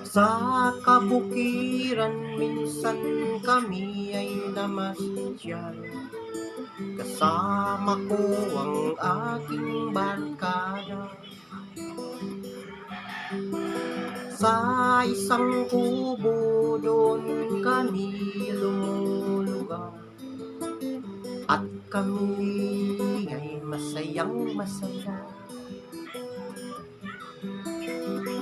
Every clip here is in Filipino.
Sa kabukiran minsan kami ay namasyal, kasama ko ang aking barkada. Sa isang kubo doon kami lumulugaw, at kami ay masayang masaya.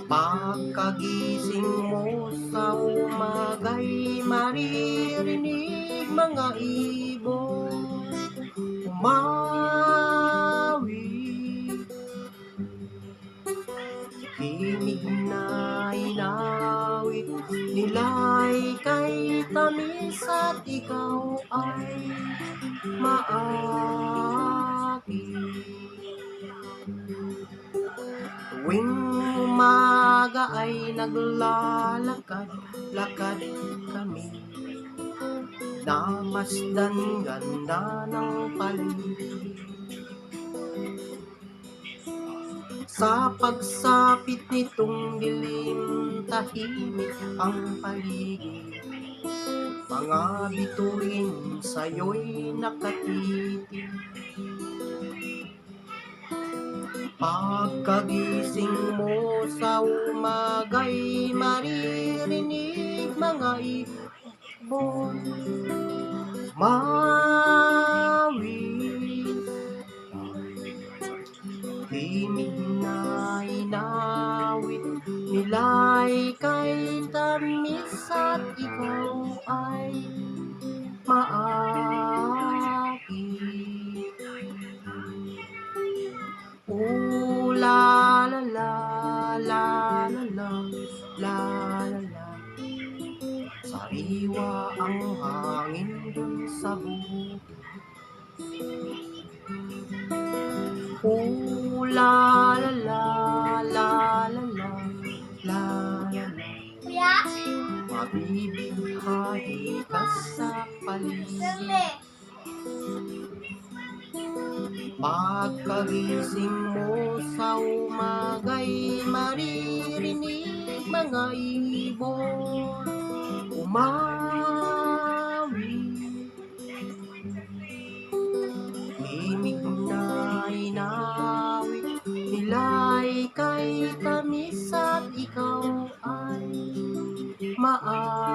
Pagkagising mo sa umaga'y maririnig mga ibon umawit. Himig na inawit nila'y kay tamis at ikaw ay maakit. Tuwing umaga ay naglalakad-lakad kami, namasdan ganda ng paligid. Sa pagsapit nitong dilim, tahimik ang paligid. Mga bituin sa'yo'y nakatitig. Pagkagising mo sa umaga'y maririnig mga ibon mawit. Himig na inawit nila'y kay tamis at ikaw ay maakit. Ooh la la la la la la la la la. Sariwa ang hangin dun sa bukid. Ooh la la la la la la la la la. Kuya? Mabibighay ka sa paligid. Pagkagising mo sa umaga'y maririnig mga ibon umawit. Himig na inawit nila'y kay tamis at ikaw ay maakit.